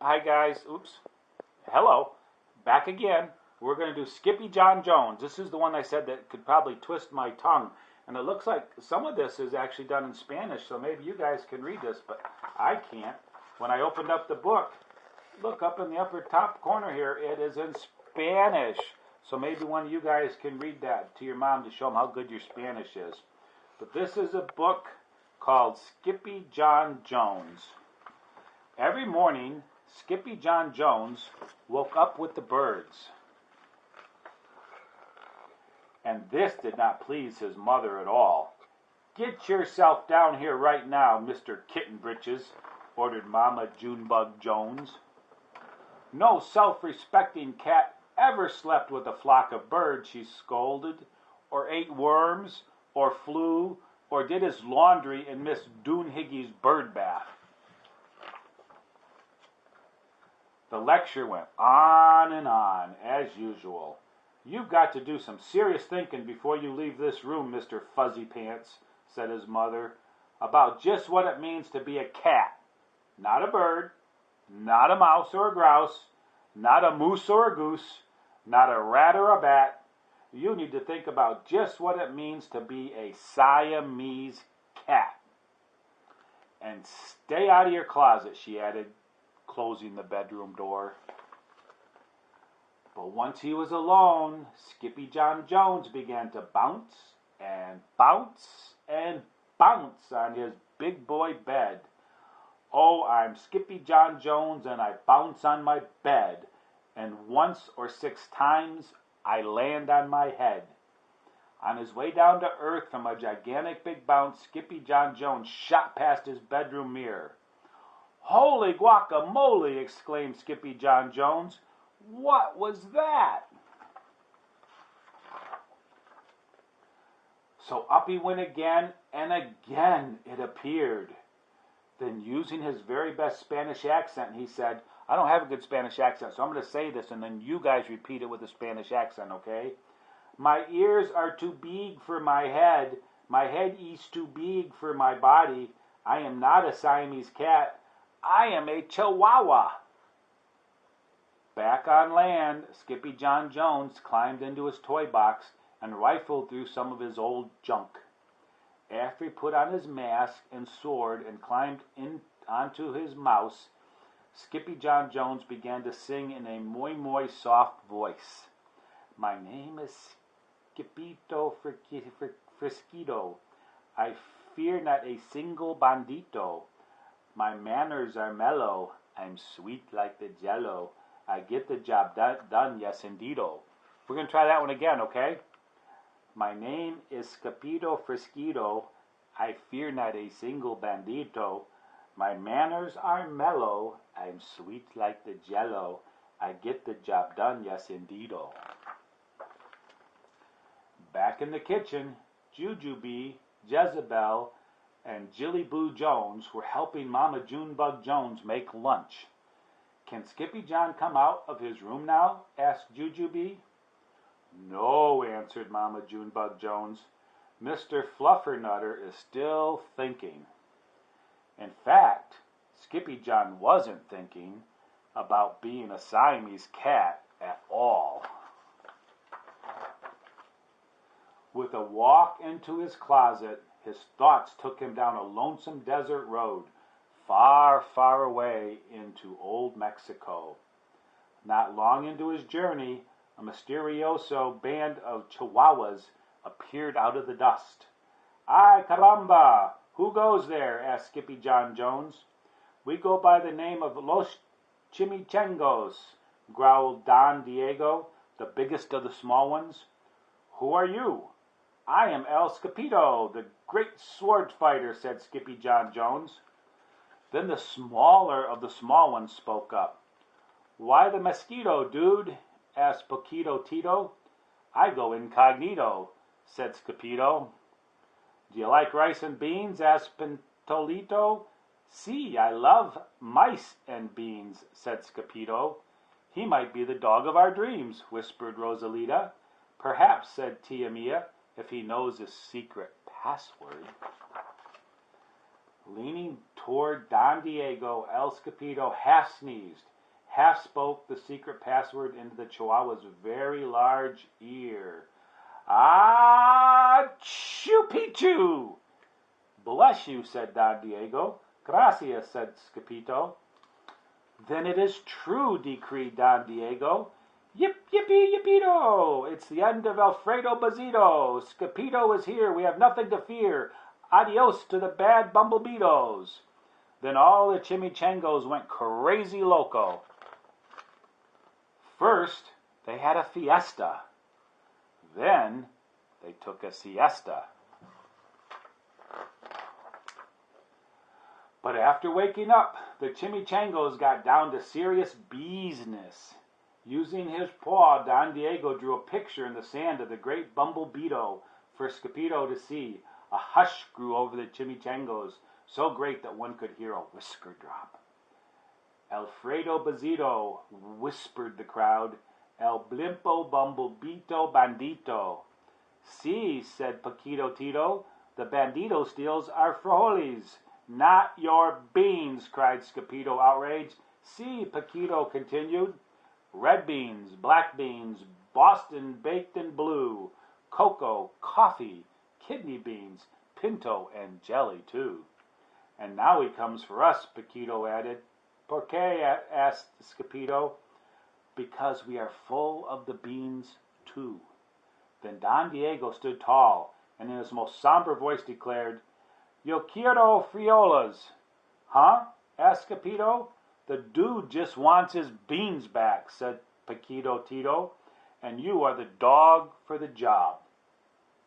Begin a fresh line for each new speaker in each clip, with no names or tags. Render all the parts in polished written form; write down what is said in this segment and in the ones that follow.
Hi guys, oops, hello, back again. We're going to do Skippyjon Jones. This is the one I said that could probably twist my tongue. And it looks like some of this is actually done in Spanish, so maybe you guys can read this, but I can't. When I opened up the book, look up in the upper top corner here, it is in Spanish. So maybe one of you guys can read that to your mom to show them how good your Spanish is. But this is a book called Skippyjon Jones. Every morning, Skippyjon Jones woke up with the birds. And this did not please his mother at all. "Get yourself down here right now, Mr. Kitten Britches," ordered Mama Junebug Jones. "No self-respecting cat ever slept with a flock of birds," she scolded, "or ate worms, or flew, or did his laundry in Miss Doonhiggy's bird bath." The lecture went on, as usual. "You've got to do some serious thinking before you leave this room, Mr. Fuzzy Pants," said his mother, "about just what it means to be a cat. Not a bird, not a mouse or a grouse, not a moose or a goose, not a rat or a bat. You need to think about just what it means to be a Siamese cat. And stay out of your closet," she added, closing the bedroom door. But once he was alone, Skippyjon Jones began to bounce and bounce and bounce on his big boy bed. "Oh, I'm Skippyjon Jones and I bounce on my bed, and once or 6 times I land on my head." On his way down to earth from a gigantic big bounce, Skippyjon Jones shot past his bedroom mirror. "Holy guacamole!" exclaimed Skippyjon Jones. "What was that?" So up he went again, and again it appeared. Then, using his very best Spanish accent, he said, I don't have a good Spanish accent, so I'm going to say this, and then you guys repeat it with a Spanish accent, okay? "My ears are too big for my head is too big for my body. I am not a Siamese cat. I am a Chihuahua." Back on land, Skippyjon Jones climbed into his toy box and rifled through some of his old junk. After he put on his mask and sword and climbed in onto his mouse, Skippyjon Jones began to sing in a moi soft voice. "My name is Skippito Frisquito. I fear not a single bandito. My manners are mellow. I'm sweet like the jello. I get the job done, yes indeedo." We're going to try that one again, okay? "My name is Skippito Frisquito. I fear not a single bandito. My manners are mellow. I'm sweet like the jello. I get the job done, yes indeedo." Back in the kitchen, Jujubee, Jezebel, and Jillyboo Jones were helping Mama Junebug Jones make lunch. "Can Skippyjon come out of his room now?" asked Jujubee. "No," answered Mama Junebug Jones. "Mr. Fluffernutter is still thinking." In fact, Skippyjon wasn't thinking about being a Siamese cat at all. With a walk into his closet, his thoughts took him down a lonesome desert road, far away into old Mexico. Not long into his journey, a mysterioso band of Chihuahuas appeared out of the dust. "Ay caramba! Who goes there?" asked Skippyjon Jones. "We go by the name of Los Chimichangos," growled Don Diego, the biggest of the small ones. "Who are you?" "I am El Skippito, the great sword fighter," said Skippyjon Jones. Then the smaller of the small ones spoke up. "Why the mosquito, dude?" asked Poquito Tito. "I go incognito," said Skippito. "Do you like rice and beans?" asked Pintolito. "See, I love mice and beans," said Skippito. "He might be the dog of our dreams," whispered Rosalita. "Perhaps," said Tia Mia, "if he knows his secret password." Leaning toward Don Diego, El Skippito half sneezed. half spoke the secret password into the Chihuahua's very large ear. Ah, chupichu! Bless you, said Don Diego. Gracias, said Skippyjon. Then it is true, decreed Don Diego. Yip, yippee, yippito! It's the end of Alfredo Bazito. Skippyjon is here. We have nothing to fear. Adios to the bad bumblebeetos. Then all the chimichangos went crazy loco. First, they had a fiesta. Then, they took a siesta. But after waking up, the chimichangos got down to serious business. Using his paw, Don Diego drew a picture in the sand of the great bumblebeeto for Skippyjon to see. A hush grew over the chimichangos, so great that one could hear a whisker drop. Alfredo Bazito, whispered the crowd. El blimpo bumblebeeto bandito. Si, said Paquito Tito, the bandito steals our frijoles. Not your beans, cried Skippyjon, outraged. Si, Paquito continued. Red beans, black beans, Boston baked in blue, cocoa, coffee, kidney beans, pinto, and jelly, too. And now he comes for us, Paquito added. Por qué? Asked Skippyjon. Because we are full of the beans, too. Then Don Diego stood tall, and in his most somber voice declared, Yo quiero frijoles. Huh? Asked Skippyjon. The dude just wants his beans back, said Paquito Tito, and you are the dog for the job.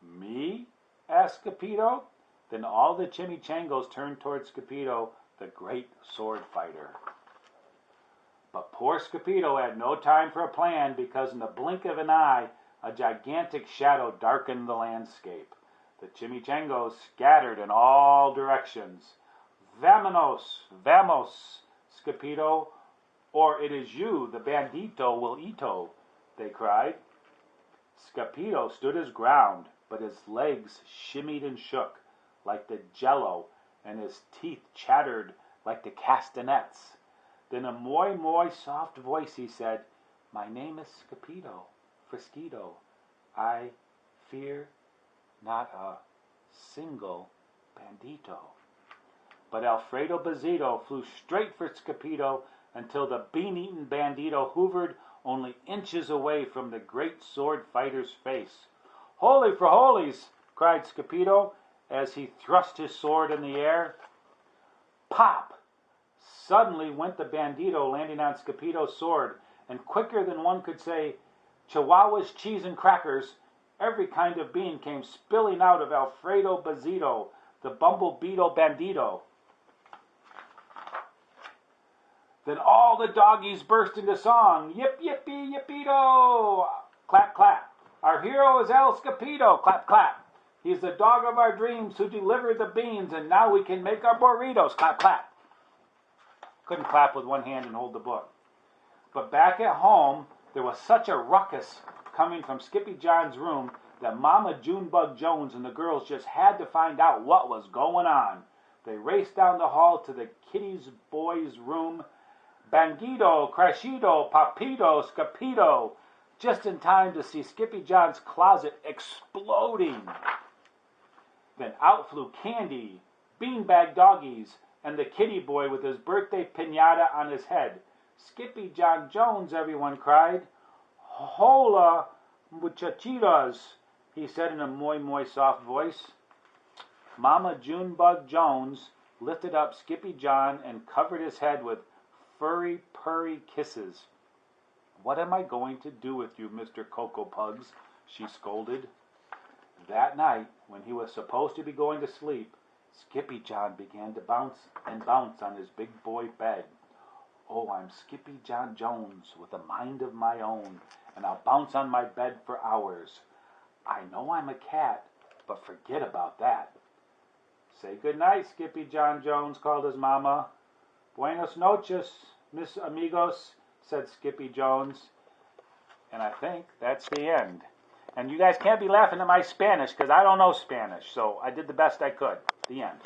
Me? Asked Skippyjon. Then all the chimichangos turned toward Skippyjon, the great sword fighter. But poor Skippyjon had no time for a plan, because in the blink of an eye, a gigantic shadow darkened the landscape. The chimichangos scattered in all directions. Vamonos, vamos, Skippyjon, or it is you, the bandito will eato, they cried. Skippyjon stood his ground, but his legs shimmied and shook like the jello, and his teeth chattered like the castanets. Then in a muy soft voice he said, My name is Skippyjon, Frisquito. I fear not a single bandito. But Alfredo Bazito flew straight for Skippyjon until the bean-eaten bandito hovered only inches away from the great sword fighter's face. Holy frijoles! Cried Skippyjon as he thrust his sword in the air. Pop! Suddenly went the bandito, landing on Skippyjon's sword, and quicker than one could say, Chihuahuas, cheese, and crackers, every kind of bean came spilling out of Alfredo Bazito, the bumblebeetle bandito. Then all the doggies burst into song. Yip, yippee, yippito! Clap, clap. Our hero is El Skippyjon. Clap, clap. He's the dog of our dreams who delivered the beans, and now we can make our burritos. Clap, clap. Couldn't clap with one hand and hold the book. But back at home, there was such a ruckus coming from Skippyjon's room that Mama Junebug Jones and the girls just had to find out what was going on. They raced down the hall to the kitty's boy's room. Bangido, Crashido, Papito, Skippyjon, just in time to see Skippyjon's closet exploding. Then out flew Candy, beanbag doggies, and the kitty boy with his birthday piñata on his head. Skippyjon Jones, everyone cried. Hola, muchachitas, he said in a muy soft voice. Mama Junebug Jones lifted up Skippyjon and covered his head with furry, purry kisses. What am I going to do with you, Mr. Cocoa Pugs? She scolded. That night, when he was supposed to be going to sleep, Skippyjon began to bounce and bounce on his big boy bed. Oh, I'm Skippyjon Jones with a mind of my own, and I'll bounce on my bed for hours. I know I'm a cat, but forget about that. Say good night, Skippyjon Jones, called his mama. Buenos noches, mis amigos, said Skippy Jones. And I think that's the end. And you guys can't be laughing at my Spanish, because I don't know Spanish, so I did the best I could. The end.